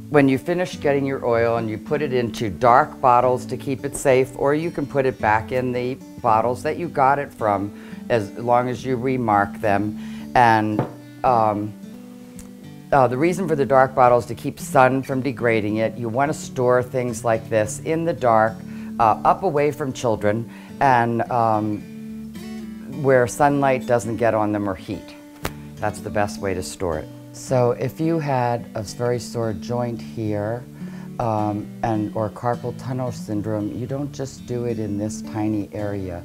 When you finish getting your oil and you put it into dark bottles to keep it safe, or you can put it back in the bottles that you got it from, as long as you remark them. And the reason for the dark bottle is to keep sun from degrading it. You want to store things like this in the dark, up away from children, and where sunlight doesn't get on them or heat. That's the best way to store it. So if you had a very sore joint here or carpal tunnel syndrome, you don't just do it in this tiny area.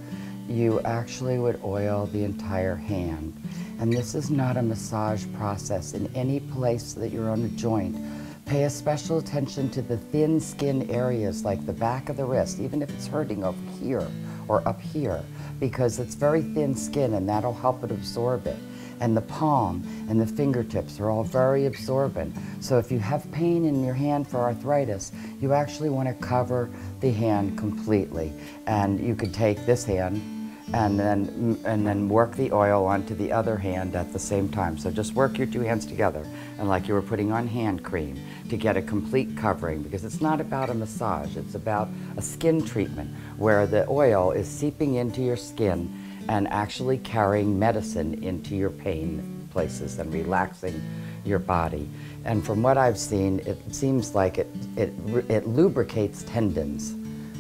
You actually would oil the entire hand. And this is not a massage process in any place that you're on a joint. Pay a special attention to the thin skin areas like the back of the wrist, even if it's hurting over here or up here, because it's very thin skin and that'll help it absorb it. And the palm and the fingertips are all very absorbent. So if you have pain in your hand for arthritis, you actually want to cover the hand completely. And you could take this hand and then work the oil onto the other hand at the same time. So just work your two hands together, and like you were putting on hand cream, to get a complete covering, because it's not about a massage, it's about a skin treatment where the oil is seeping into your skin and actually carrying medicine into your pain places and relaxing your body. And from what I've seen, it seems like it lubricates tendons.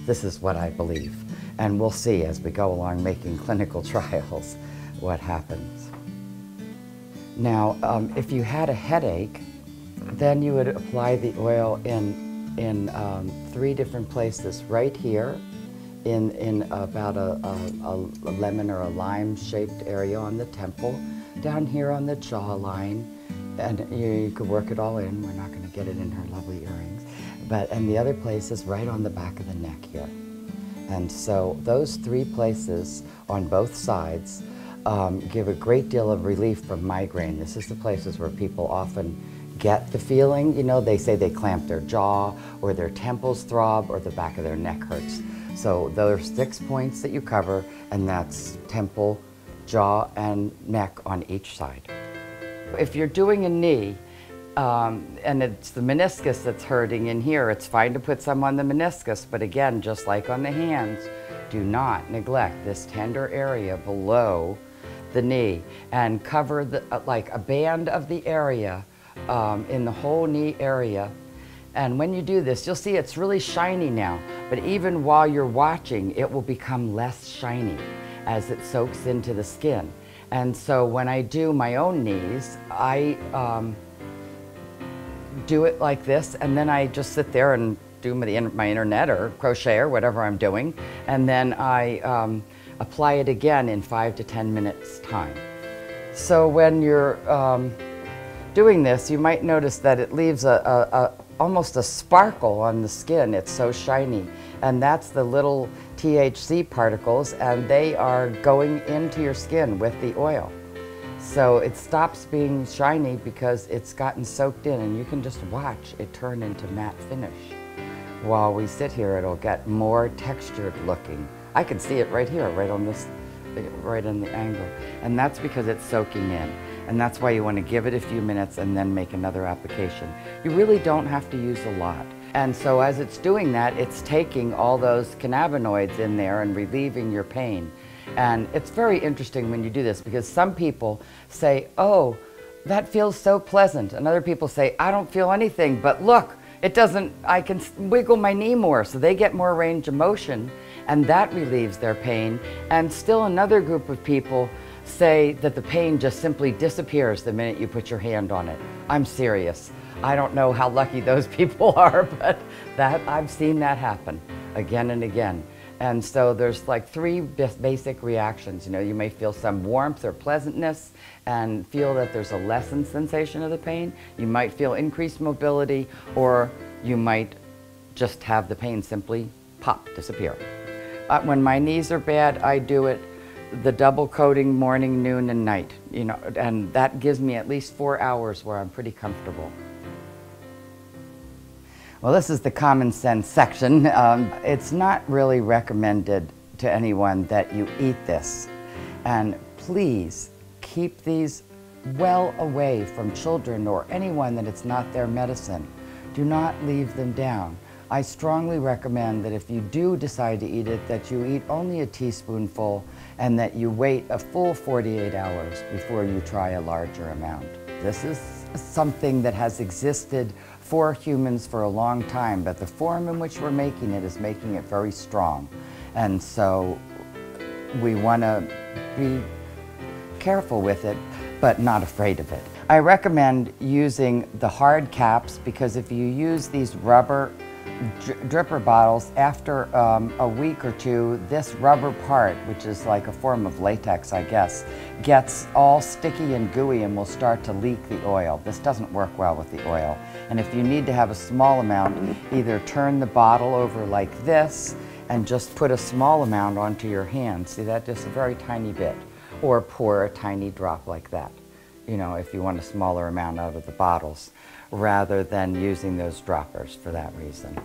This is what I believe. And we'll see as we go along making clinical trials what happens. Now, if you had a headache, then you would apply the oil in 3 different places. Right here, in about a lemon or a lime-shaped area on the temple, down here on the jawline, and you could work it all in. We're not going to get it in her lovely earrings. And the other place is right on the back of the neck here. And so those 3 places on both sides give a great deal of relief from migraine. This is the places where people often get the feeling, you know, they say they clamp their jaw, or their temples throb, or the back of their neck hurts. So there are 6 points that you cover, and that's temple, jaw, and neck on each side. If you're doing a knee, and it's the meniscus that's hurting in here, it's fine to put some on the meniscus, but again, just like on the hands, do not neglect this tender area below the knee, and cover like a band of the area in the whole knee area. And when you do this, you'll see it's really shiny now, but even while you're watching, it will become less shiny as it soaks into the skin. And so when I do my own knees, I do it like this, and then I just sit there and do my internet or crochet or whatever I'm doing, and then I apply it again in 5 to 10 minutes time. So when you're doing this, you might notice that it leaves almost a sparkle on the skin. It's so shiny, and that's the little THC particles, and they are going into your skin with the oil. So it stops being shiny because it's gotten soaked in, and you can just watch it turn into matte finish. While we sit here, it'll get more textured looking. I can see it right here, right on this, right in the angle. And that's because it's soaking in. And that's why you want to give it a few minutes and then make another application. You really don't have to use a lot. And so as it's doing that, it's taking all those cannabinoids in there and relieving your pain. And it's very interesting when you do this, because some people say, oh, that feels so pleasant. And other people say, I don't feel anything, but look, it doesn't, I can wiggle my knee more. So they get more range of motion, and that relieves their pain. And still another group of people say that the pain just simply disappears the minute you put your hand on it. I'm serious. I don't know how lucky those people are, but I've seen that happen again and again. And so there's like 3 basic reactions. You know, you may feel some warmth or pleasantness and feel that there's a lessened sensation of the pain. You might feel increased mobility, or you might just have the pain simply pop, disappear. When my knees are bad, I do it the double coating morning, noon, and night. You know, and that gives me at least 4 hours where I'm pretty comfortable. Well, this is the common sense section. It's not really recommended to anyone that you eat this. And please keep these well away from children or anyone that it's not their medicine. do not leave them down. I strongly recommend that if you do decide to eat it, that you eat only a teaspoonful and that you wait a full 48 hours before you try a larger amount. This is something that has existed for humans for a long time, but the form in which we're making it is making it very strong. And so we want to be careful with it, but not afraid of it. I recommend using the hard caps because if you use these rubber dripper bottles, after a week or two, this rubber part, which is like a form of latex, I guess, gets all sticky and gooey and will start to leak the oil. This doesn't work well with the oil. And if you need to have a small amount, either turn the bottle over like this and just put a small amount onto your hand. See that? Just a very tiny bit. Or pour a tiny drop like that, you know, if you want a smaller amount out of the bottles, rather than using those droppers for that reason.